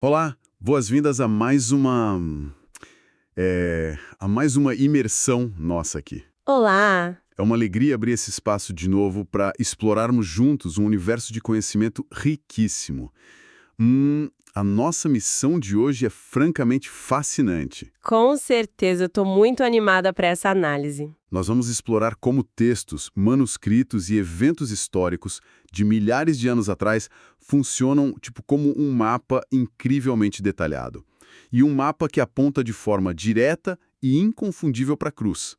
Olá, boas-vindas a mais uma imersão nossa aqui. Olá! É uma alegria abrir esse espaço de novo para explorarmos juntos um universo de conhecimento riquíssimo. A nossa missão de hoje é francamente fascinante. Com certeza, eu estou muito animada para essa análise. Nós vamos explorar como textos, manuscritos e eventos históricos de milhares de anos atrás funcionam como um mapa incrivelmente detalhado. E um mapa que aponta de forma direta e inconfundível para a cruz.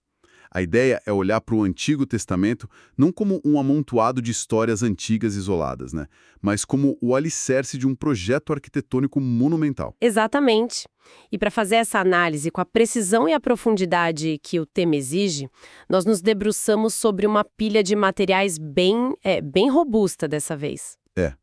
A ideia é olhar para o Antigo Testamento não como um amontoado de histórias antigas isoladas, né? Mas como o alicerce de um projeto arquitetônico monumental. Exatamente. E para fazer essa análise com a precisão e a profundidade que o tema exige, nós nos debruçamos sobre uma pilha de materiais bem robusta dessa vez.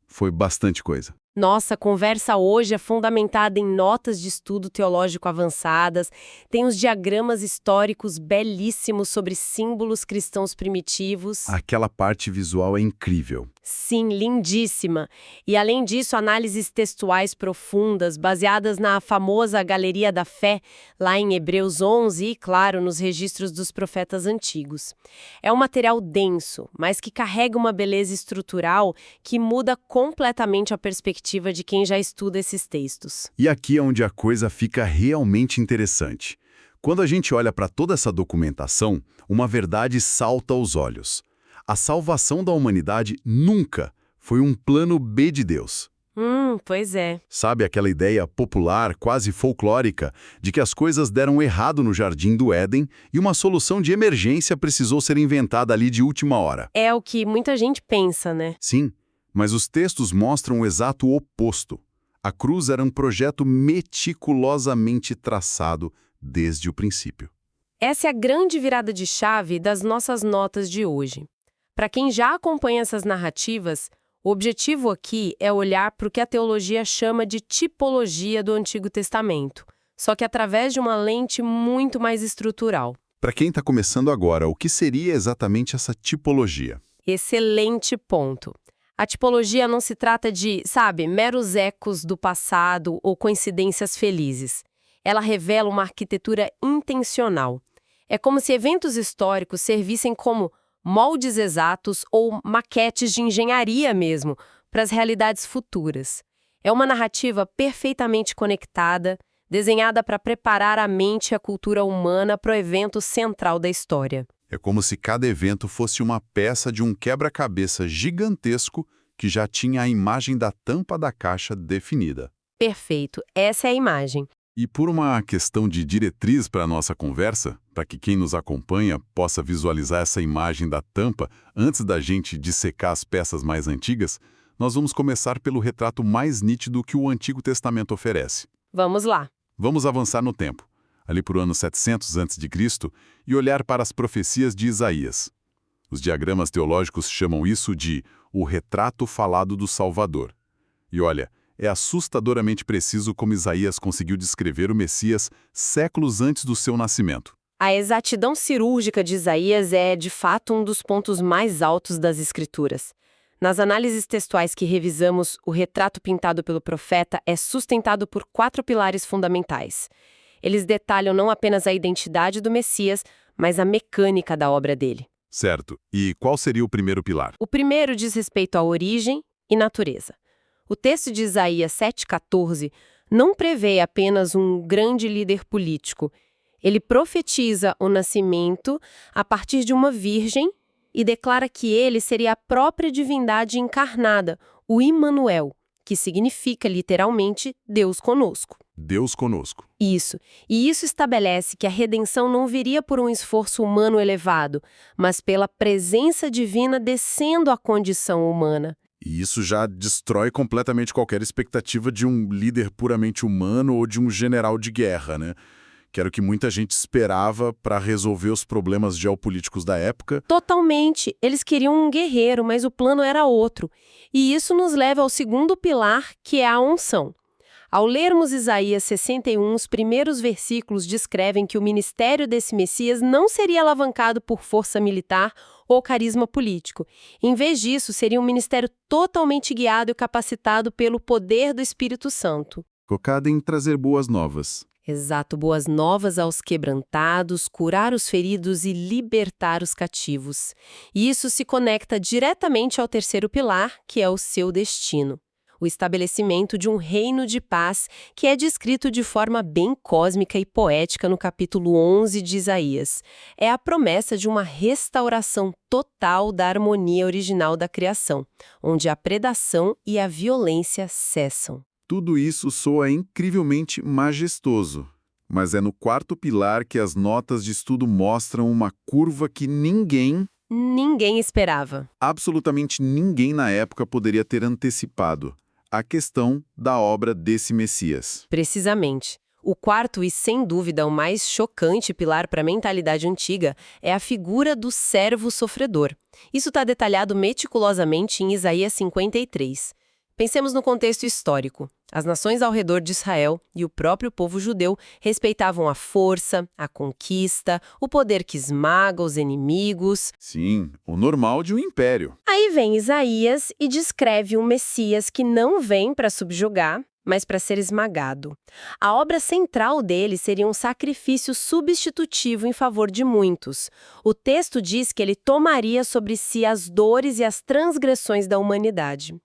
Foi bastante coisa. Nossa conversa hoje é fundamentada em notas de estudo teológico avançadas, tem os diagramas históricos belíssimos sobre símbolos cristãos primitivos. Aquela parte visual é incrível. Sim, lindíssima. E além disso, análises textuais profundas, baseadas na famosa Galeria da Fé, lá em Hebreus 11 e, claro, nos registros dos profetas antigos. É um material denso, mas que carrega uma beleza estrutural que muda completamente a perspectiva de quem já estuda esses textos. E aqui é onde a coisa fica realmente interessante. Quando a gente olha para toda essa documentação, uma verdade salta aos olhos. A salvação da humanidade nunca foi um plano B de Deus. Pois é. Sabe aquela ideia popular, quase folclórica, de que as coisas deram errado no Jardim do Éden e uma solução de emergência precisou ser inventada ali de última hora? É o que muita gente pensa, né? Sim, mas os textos mostram o exato oposto. A cruz era um projeto meticulosamente traçado desde o princípio. Essa é a grande virada de chave das nossas notas de hoje. Para quem já acompanha essas narrativas, o objetivo aqui é olhar para o que a teologia chama de tipologia do Antigo Testamento, só que através de uma lente muito mais estrutural. Para quem está começando agora, o que seria exatamente essa tipologia? Excelente ponto. A tipologia não se trata de, meros ecos do passado ou coincidências felizes. Ela revela uma arquitetura intencional. É como se eventos históricos servissem como moldes exatos ou maquetes de engenharia mesmo para as realidades futuras. É uma narrativa perfeitamente conectada, desenhada para preparar a mente e a cultura humana para o evento central da história. É como se cada evento fosse uma peça de um quebra-cabeça gigantesco que já tinha a imagem da tampa da caixa definida. Perfeito, essa é a imagem. E por uma questão de diretriz para a nossa conversa, para que quem nos acompanha possa visualizar essa imagem da tampa antes da gente dissecar as peças mais antigas, nós vamos começar pelo retrato mais nítido que o Antigo Testamento oferece. Vamos lá. Vamos avançar no tempo, ali para o ano 700 a.C., e olhar para as profecias de Isaías. Os diagramas teológicos chamam isso de o retrato falado do Salvador. E olha, é assustadoramente preciso como Isaías conseguiu descrever o Messias séculos antes do seu nascimento. A exatidão cirúrgica de Isaías é, de fato, um dos pontos mais altos das Escrituras. Nas análises textuais que revisamos, o retrato pintado pelo profeta é sustentado por 4 pilares fundamentais. Eles detalham não apenas a identidade do Messias, mas a mecânica da obra dele. Certo. E qual seria o primeiro pilar? O primeiro diz respeito à origem e natureza. O texto de Isaías 7,14 não prevê apenas um grande líder político. Ele profetiza o nascimento a partir de uma virgem e declara que ele seria a própria divindade encarnada, o Immanuel, que significa literalmente Deus conosco. Deus conosco. Isso. E isso estabelece que a redenção não viria por um esforço humano elevado, mas pela presença divina descendo à condição humana. E isso já destrói completamente qualquer expectativa de um líder puramente humano ou de um general de guerra, né? Que era o que muita gente esperava para resolver os problemas geopolíticos da época. Totalmente. Eles queriam um guerreiro, mas o plano era outro. E isso nos leva ao segundo pilar, que é a unção. Ao lermos Isaías 61, os primeiros versículos descrevem que o ministério desse Messias não seria alavancado por força militar ou carisma político. Em vez disso, seria um ministério totalmente guiado e capacitado pelo poder do Espírito Santo. focada em trazer boas novas. Exato, boas novas aos quebrantados, curar os feridos e libertar os cativos. E isso se conecta diretamente ao terceiro pilar, que é o seu destino. O estabelecimento de um reino de paz, que é descrito de forma bem cósmica e poética no capítulo 11 de Isaías. É a promessa de uma restauração total da harmonia original da criação, onde a predação e a violência cessam. Tudo isso soa incrivelmente majestoso, mas é no quarto pilar que as notas de estudo mostram uma curva que Ninguém esperava. absolutamente ninguém na época poderia ter antecipado. A questão da obra desse Messias. Precisamente. O quarto e, sem dúvida, o mais chocante pilar para a mentalidade antiga é a figura do servo sofredor. Isso está detalhado meticulosamente em Isaías 53. Pensemos no contexto histórico. As nações ao redor de Israel e o próprio povo judeu respeitavam a força, a conquista, o poder que esmaga os inimigos. Sim, o normal de um império. Aí vem Isaías e descreve um Messias que não vem para subjugar, mas para ser esmagado. A obra central dele seria um sacrifício substitutivo em favor de muitos. O texto diz que ele tomaria sobre si as dores e as transgressões da humanidade.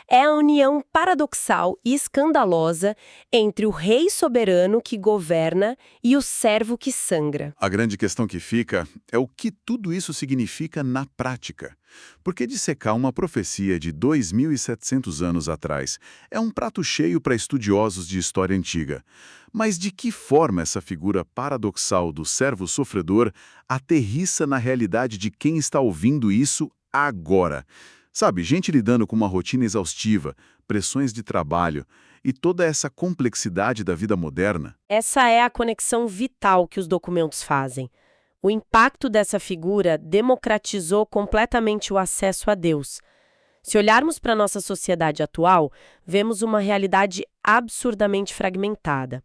É a união paradoxal e escandalosa entre o rei soberano que governa e o servo que sangra. A grande questão que fica é o que tudo isso significa na prática. Porque dissecar uma profecia de 2.700 anos atrás é um prato cheio para estudiosos de história antiga. Mas de que forma essa figura paradoxal do servo sofredor aterrissa na realidade de quem está ouvindo isso agora? Sabe, gente lidando com uma rotina exaustiva, pressões de trabalho e toda essa complexidade da vida moderna. Essa é a conexão vital que os documentos fazem. O impacto dessa figura democratizou completamente o acesso a Deus. Se olharmos para a nossa sociedade atual, vemos uma realidade absurdamente fragmentada.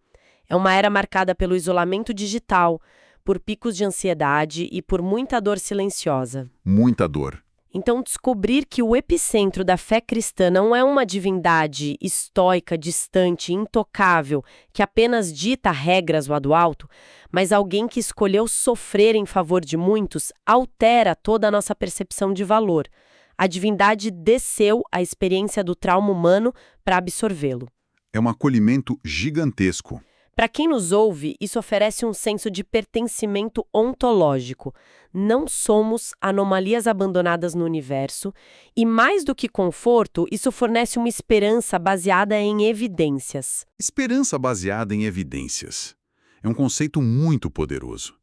É uma era marcada pelo isolamento digital, por picos de ansiedade e por muita dor silenciosa. Muita dor. Então, descobrir que o epicentro da fé cristã não é uma divindade estoica, distante, intocável, que apenas dita regras lá do alto, mas alguém que escolheu sofrer em favor de muitos, altera toda a nossa percepção de valor. A divindade desceu à experiência do trauma humano para absorvê-lo. É um acolhimento gigantesco. Para quem nos ouve, isso oferece um senso de pertencimento ontológico. Não somos anomalias abandonadas no universo e, mais do que conforto, isso fornece uma esperança baseada em evidências. Esperança baseada em evidências. É um conceito muito poderoso.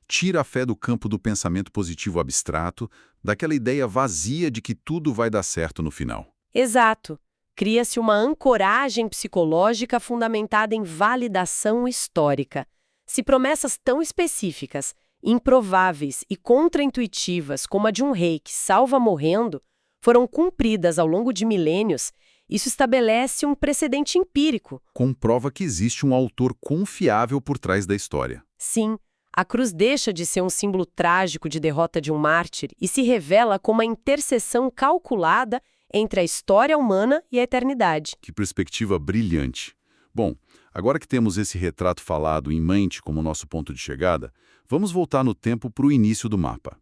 Tira a fé do campo do pensamento positivo abstrato, daquela ideia vazia de que tudo vai dar certo no final. Exato. Cria-se uma ancoragem psicológica fundamentada em validação histórica. Se promessas tão específicas, improváveis e contraintuitivas como a de um rei que salva morrendo foram cumpridas ao longo de milênios, isso estabelece um precedente empírico. Comprova que existe um autor confiável por trás da história. Sim, a cruz deixa de ser um símbolo trágico de derrota de um mártir e se revela como uma interseção calculada entre a história humana e a eternidade. Que perspectiva brilhante. Bom, agora que temos esse retrato falado em mente como nosso ponto de chegada, vamos voltar no tempo para o início do mapa.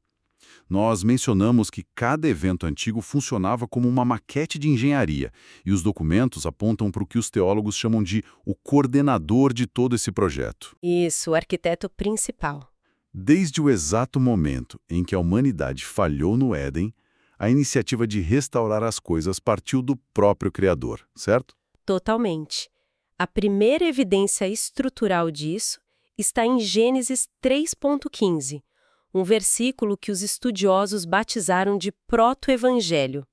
Nós mencionamos que cada evento antigo funcionava como uma maquete de engenharia, e os documentos apontam para o que os teólogos chamam de o coordenador de todo esse projeto. Isso, o arquiteto principal. Desde o exato momento em que a humanidade falhou no Éden, a iniciativa de restaurar as coisas partiu do próprio Criador, certo? Totalmente. A primeira evidência estrutural disso está em Gênesis 3.15, um versículo que os estudiosos batizaram de proto-evangelho.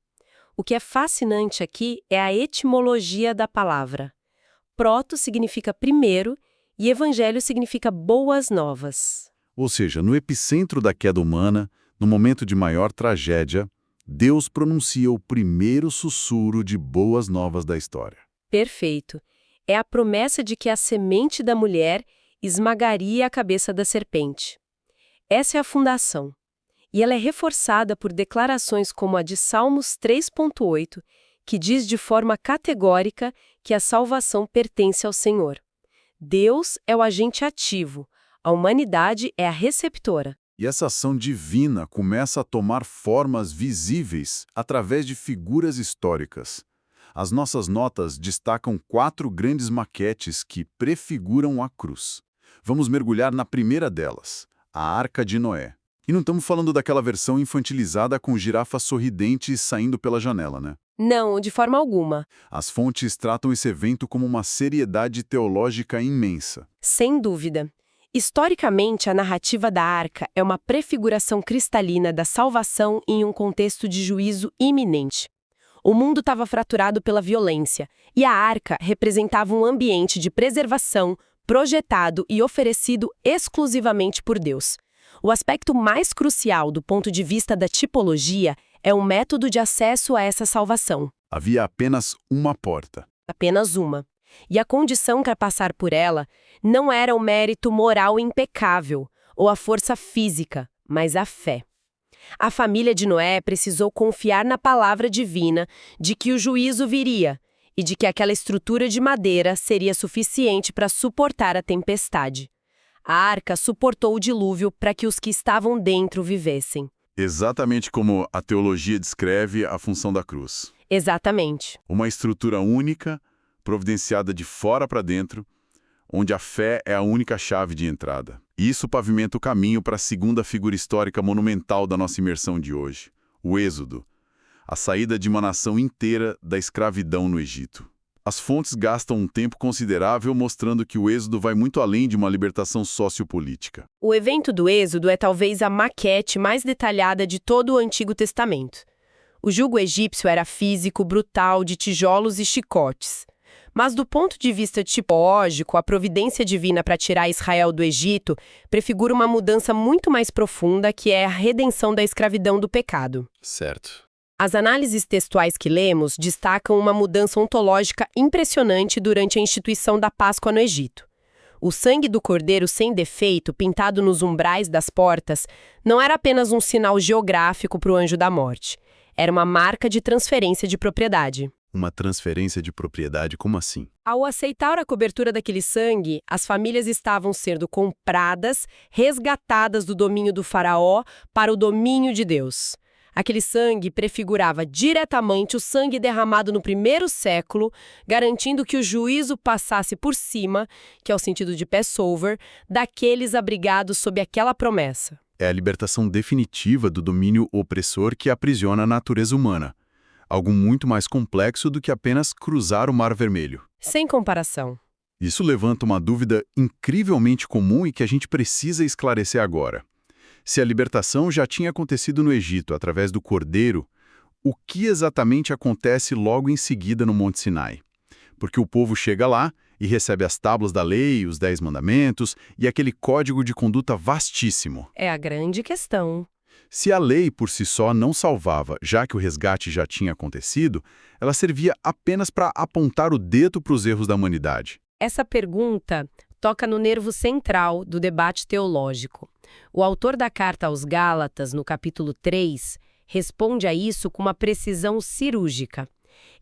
O que é fascinante aqui é a etimologia da palavra. Proto significa primeiro e evangelho significa boas novas. Ou seja, no epicentro da queda humana, no momento de maior tragédia, Deus pronuncia o primeiro sussurro de boas novas da história. Perfeito. É a promessa de que a semente da mulher esmagaria a cabeça da serpente. Essa é a fundação. E ela é reforçada por declarações como a de Salmos 3.8, que diz de forma categórica que a salvação pertence ao Senhor. Deus é o agente ativo, a humanidade é a receptora. E essa ação divina começa a tomar formas visíveis através de figuras históricas. As nossas notas destacam 4 grandes maquetes que prefiguram a cruz. Vamos mergulhar na primeira delas, a Arca de Noé. E não estamos falando daquela versão infantilizada com girafas sorridentes saindo pela janela, né? Não, de forma alguma. As fontes tratam esse evento como uma seriedade teológica imensa. Sem dúvida. Historicamente, a narrativa da Arca é uma prefiguração cristalina da salvação em um contexto de juízo iminente. O mundo estava fraturado pela violência, e a Arca representava um ambiente de preservação, projetado e oferecido exclusivamente por Deus. O aspecto mais crucial do ponto de vista da tipologia é o método de acesso a essa salvação. Havia apenas uma porta. Apenas uma. E a condição para passar por ela não era o mérito moral impecável ou a força física, mas a fé. A família de Noé precisou confiar na palavra divina de que o juízo viria e de que aquela estrutura de madeira seria suficiente para suportar a tempestade. A arca suportou o dilúvio para que os que estavam dentro vivessem. Exatamente como a teologia descreve a função da cruz. Exatamente. Uma estrutura única, providenciada de fora para dentro, onde a fé é a única chave de entrada. E isso pavimenta o caminho para a segunda figura histórica monumental da nossa imersão de hoje, o Êxodo, a saída de uma nação inteira da escravidão no Egito. As fontes gastam um tempo considerável mostrando que o Êxodo vai muito além de uma libertação sociopolítica. O evento do Êxodo é talvez a maquete mais detalhada de todo o Antigo Testamento. O jugo egípcio era físico, brutal, de tijolos e chicotes. Mas do ponto de vista tipológico, a providência divina para tirar Israel do Egito prefigura uma mudança muito mais profunda, que é a redenção da escravidão do pecado. Certo. As análises textuais que lemos destacam uma mudança ontológica impressionante durante a instituição da Páscoa no Egito. O sangue do cordeiro sem defeito, pintado nos umbrais das portas, não era apenas um sinal geográfico para o anjo da morte. Era uma marca de transferência de propriedade. Uma transferência de propriedade, como assim? Ao aceitar a cobertura daquele sangue, as famílias estavam sendo compradas, resgatadas do domínio do faraó para o domínio de Deus. Aquele sangue prefigurava diretamente o sangue derramado no primeiro século, garantindo que o juízo passasse por cima, que é o sentido de Passover, daqueles abrigados sob aquela promessa. É a libertação definitiva do domínio opressor que aprisiona a natureza humana. Algo muito mais complexo do que apenas cruzar o Mar Vermelho. Sem comparação. Isso levanta uma dúvida incrivelmente comum e que a gente precisa esclarecer agora. Se a libertação já tinha acontecido no Egito através do Cordeiro, o que exatamente acontece logo em seguida no Monte Sinai? Porque o povo chega lá e recebe as tábuas da lei, os 10 mandamentos e aquele código de conduta vastíssimo. É a grande questão. Se a lei por si só não salvava, já que o resgate já tinha acontecido, ela servia apenas para apontar o dedo para os erros da humanidade. Essa pergunta toca no nervo central do debate teológico. O autor da carta aos Gálatas, no capítulo 3, responde a isso com uma precisão cirúrgica.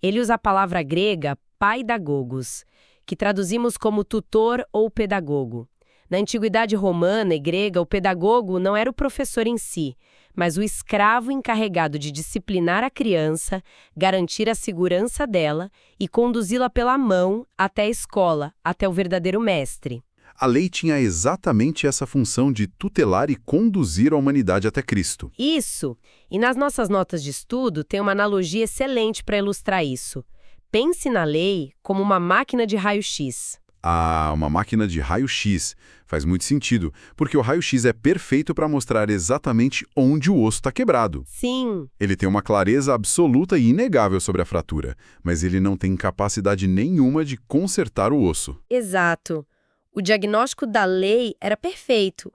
Ele usa a palavra grega paidagogos, que traduzimos como tutor ou pedagogo. Na antiguidade romana e grega, o pedagogo não era o professor em si, mas o escravo encarregado de disciplinar a criança, garantir a segurança dela e conduzi-la pela mão até a escola, até o verdadeiro mestre. A lei tinha exatamente essa função de tutelar e conduzir a humanidade até Cristo. Isso! E nas nossas notas de estudo tem uma analogia excelente para ilustrar isso. Pense na lei como uma máquina de raio-x. Ah, uma máquina de raio-x. Faz muito sentido, porque o raio-x é perfeito para mostrar exatamente onde o osso está quebrado. Sim. Ele tem uma clareza absoluta e inegável sobre a fratura, mas ele não tem capacidade nenhuma de consertar o osso. Exato. O diagnóstico da lei era perfeito.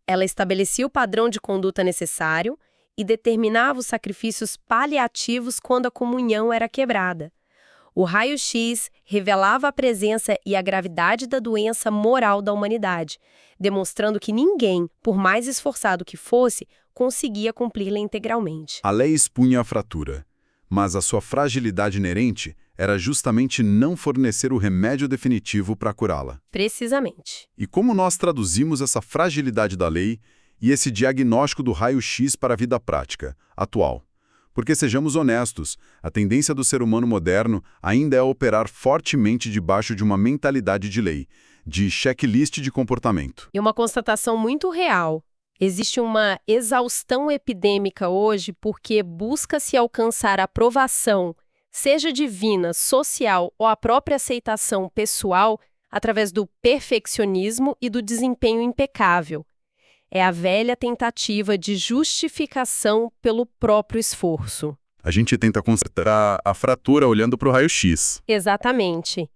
Ela estabelecia o padrão de conduta necessário e determinava os sacrifícios paliativos quando a comunhão era quebrada. O raio-x revelava a presença e a gravidade da doença moral da humanidade, demonstrando que ninguém, por mais esforçado que fosse, conseguia cumpri-la integralmente. A lei expunha a fratura, mas a sua fragilidade inerente era justamente não fornecer o remédio definitivo para curá-la. Precisamente. E como nós traduzimos essa fragilidade da lei e esse diagnóstico do raio-x para a vida prática, atual? Porque, sejamos honestos, a tendência do ser humano moderno ainda é operar fortemente debaixo de uma mentalidade de lei, de checklist de comportamento. E uma constatação muito real. Existe uma exaustão epidêmica hoje porque busca-se alcançar aprovação, seja divina, social ou a própria aceitação pessoal, através do perfeccionismo e do desempenho impecável. É a velha tentativa de justificação pelo próprio esforço. A gente tenta consertar a fratura olhando para o raio-x. Exatamente.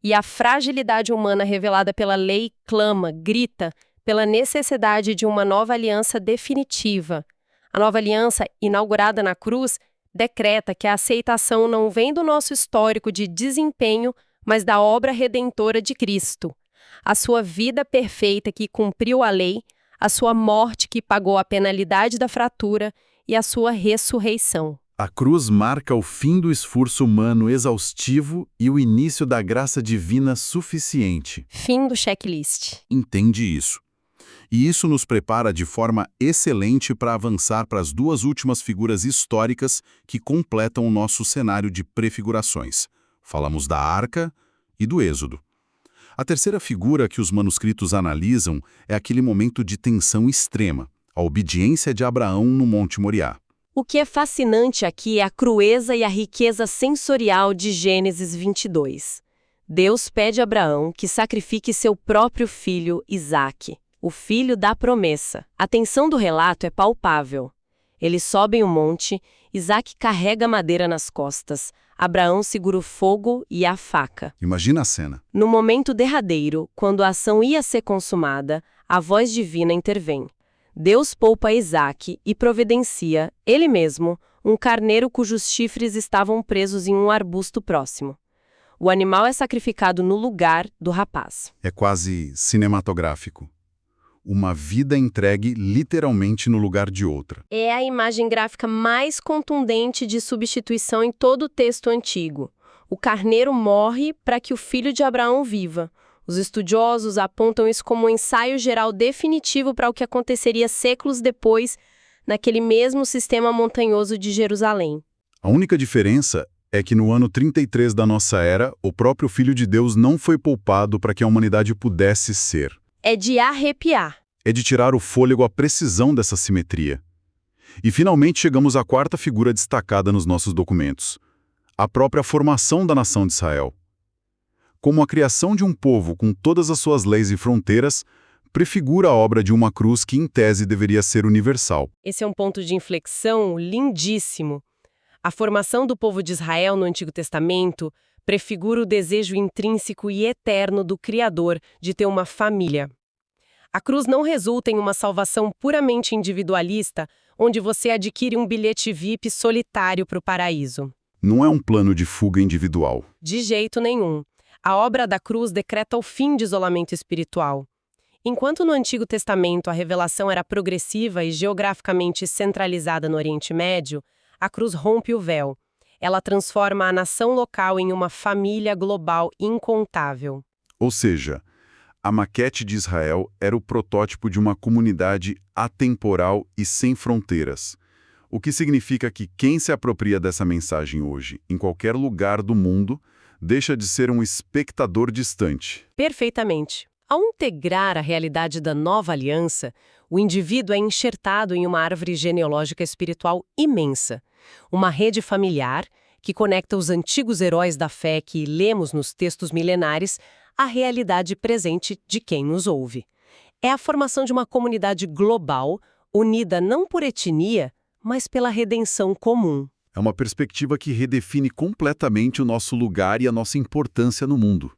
E a fragilidade humana revelada pela lei clama, grita, pela necessidade de uma nova aliança definitiva. A nova aliança, inaugurada na cruz, decreta que a aceitação não vem do nosso histórico de desempenho, mas da obra redentora de Cristo. A sua vida perfeita que cumpriu a lei, a sua morte que pagou a penalidade da fratura e a sua ressurreição. A cruz marca o fim do esforço humano exaustivo e o início da graça divina suficiente. Fim do checklist. Entende isso. E isso nos prepara de forma excelente para avançar para as duas últimas figuras históricas que completam o nosso cenário de prefigurações. Falamos da Arca e do Êxodo. A terceira figura que os manuscritos analisam é aquele momento de tensão extrema, a obediência de Abraão no Monte Moriá. O que é fascinante aqui é a crueza e a riqueza sensorial de Gênesis 22. Deus pede a Abraão que sacrifique seu próprio filho, Isaque, o filho da promessa. A tensão do relato é palpável. Eles sobem o monte, Isaque carrega a madeira nas costas, Abraão segura o fogo e a faca. Imagina a cena. No momento derradeiro, quando a ação ia ser consumada, a voz divina intervém. Deus poupa Isaque e providencia, ele mesmo, um carneiro cujos chifres estavam presos em um arbusto próximo. O animal é sacrificado no lugar do rapaz. É quase cinematográfico. Uma vida entregue literalmente no lugar de outra. É a imagem gráfica mais contundente de substituição em todo o texto antigo. O carneiro morre para que o filho de Abraão viva. Os estudiosos apontam isso como um ensaio geral definitivo para o que aconteceria séculos depois, naquele mesmo sistema montanhoso de Jerusalém. A única diferença é que no ano 33 da nossa era, o próprio Filho de Deus não foi poupado para que a humanidade pudesse ser. É de arrepiar. É de tirar o fôlego à precisão dessa simetria. E finalmente chegamos à quarta figura destacada nos nossos documentos, a própria formação da nação de Israel. Como a criação de um povo com todas as suas leis e fronteiras, prefigura a obra de uma cruz que, em tese, deveria ser universal. Esse é um ponto de inflexão lindíssimo. A formação do povo de Israel no Antigo Testamento prefigura o desejo intrínseco e eterno do Criador de ter uma família. A cruz não resulta em uma salvação puramente individualista, onde você adquire um bilhete VIP solitário para o paraíso. Não é um plano de fuga individual. De jeito nenhum. A obra da cruz decreta o fim de isolamento espiritual. Enquanto no Antigo Testamento a revelação era progressiva e geograficamente centralizada no Oriente Médio, a cruz rompe o véu. Ela transforma a nação local em uma família global incontável. Ou seja, a maquete de Israel era o protótipo de uma comunidade atemporal e sem fronteiras. O que significa que quem se apropria dessa mensagem hoje, em qualquer lugar do mundo, deixa de ser um espectador distante. Perfeitamente. Ao integrar a realidade da nova aliança, o indivíduo é enxertado em uma árvore genealógica espiritual imensa. Uma rede familiar que conecta os antigos heróis da fé que lemos nos textos milenares à realidade presente de quem nos ouve. É a formação de uma comunidade global, unida não por etnia, mas pela redenção comum. É uma perspectiva que redefine completamente o nosso lugar e a nossa importância no mundo.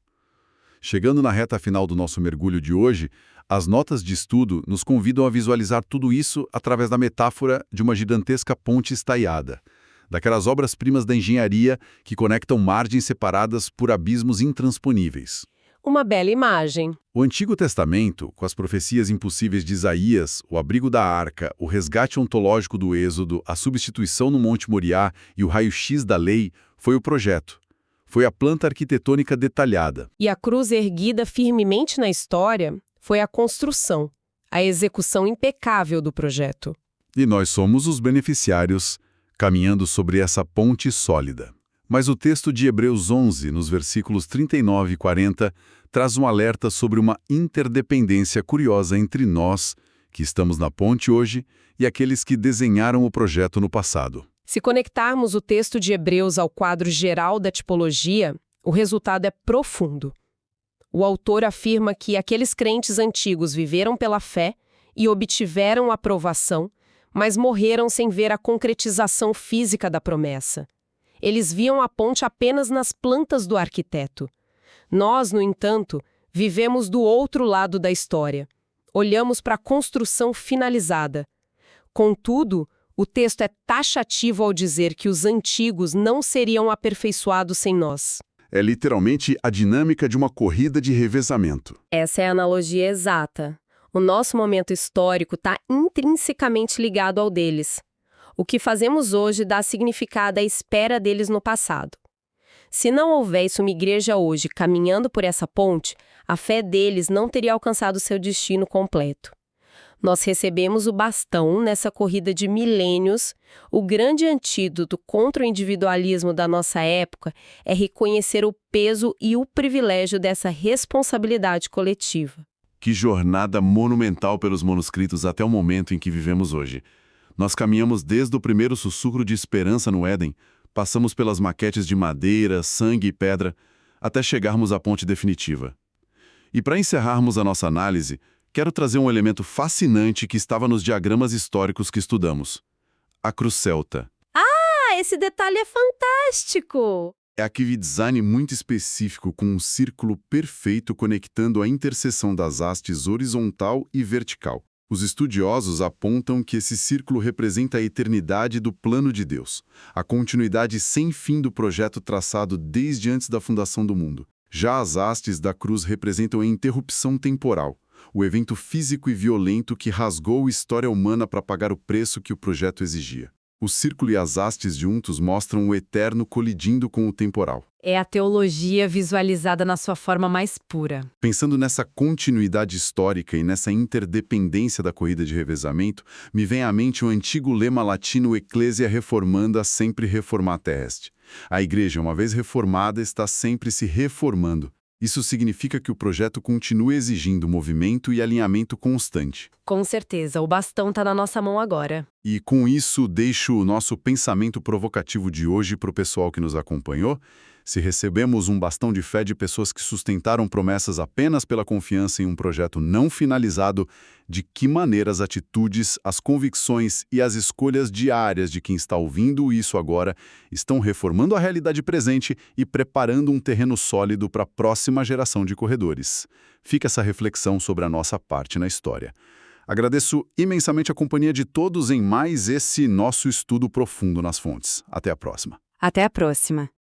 Chegando na reta final do nosso mergulho de hoje, as notas de estudo nos convidam a visualizar tudo isso através da metáfora de uma gigantesca ponte estaiada, daquelas obras-primas da engenharia que conectam margens separadas por abismos intransponíveis. Uma bela imagem. O Antigo Testamento, com as profecias impossíveis de Isaías, o abrigo da Arca, o resgate ontológico do Êxodo, a substituição no Monte Moriá e o raio-x da lei, foi o projeto. foi a planta arquitetônica detalhada. E a cruz erguida firmemente na história foi a construção, a execução impecável do projeto. E nós somos os beneficiários, caminhando sobre essa ponte sólida. Mas o texto de Hebreus 11, nos versículos 39 e 40, traz um alerta sobre uma interdependência curiosa entre nós, que estamos na ponte hoje, e aqueles que desenharam o projeto no passado. Se conectarmos o texto de Hebreus ao quadro geral da tipologia, o resultado é profundo. O autor afirma que aqueles crentes antigos viveram pela fé e obtiveram aprovação, mas morreram sem ver a concretização física da promessa. Eles viam a ponte apenas nas plantas do arquiteto. Nós, no entanto, vivemos do outro lado da história. Olhamos para a construção finalizada. Contudo, o texto é taxativo ao dizer que os antigos não seriam aperfeiçoados sem nós. É literalmente a dinâmica de uma corrida de revezamento. Essa é a analogia exata. O nosso momento histórico está intrinsecamente ligado ao deles. O que fazemos hoje dá significado à espera deles no passado. Se não houvesse uma igreja hoje caminhando por essa ponte, a fé deles não teria alcançado seu destino completo. Nós recebemos o bastão nessa corrida de milênios. O grande antídoto contra o individualismo da nossa época é reconhecer o peso e o privilégio dessa responsabilidade coletiva. Que jornada monumental pelos manuscritos até o momento em que vivemos hoje. Nós caminhamos desde o primeiro sussurro de esperança no Éden, passamos pelas maquetes de madeira, sangue e pedra, até chegarmos à ponte definitiva. E para encerrarmos a nossa análise, quero trazer um elemento fascinante que estava nos diagramas históricos que estudamos. A cruz celta. Ah, esse detalhe é fantástico! É aquele design muito específico com um círculo perfeito conectando a interseção das hastes horizontal e vertical. Os estudiosos apontam que esse círculo representa a eternidade do plano de Deus, a continuidade sem fim do projeto traçado desde antes da fundação do mundo. Já as hastes da cruz representam a interrupção temporal, o evento físico e violento que rasgou a história humana para pagar o preço que o projeto exigia. O círculo e as hastes juntos mostram o eterno colidindo com o temporal. É a teologia visualizada na sua forma mais pura. Pensando nessa continuidade histórica e nessa interdependência da corrida de revezamento, me vem à mente o antigo lema latino Ecclesia Reformanda sempre reformata est. A igreja, uma vez reformada, está sempre se reformando. Isso significa que o projeto continua exigindo movimento e alinhamento constante. Com certeza, o bastão está na nossa mão agora. E com isso, deixo o nosso pensamento provocativo de hoje para o pessoal que nos acompanhou. Se recebemos um bastão de fé de pessoas que sustentaram promessas apenas pela confiança em um projeto não finalizado, de que maneira as atitudes, as convicções e as escolhas diárias de quem está ouvindo isso agora estão reformando a realidade presente e preparando um terreno sólido para a próxima geração de corredores. Fica essa reflexão sobre a nossa parte na história. Agradeço imensamente a companhia de todos em mais esse nosso estudo profundo nas fontes. Até a próxima. Até a próxima.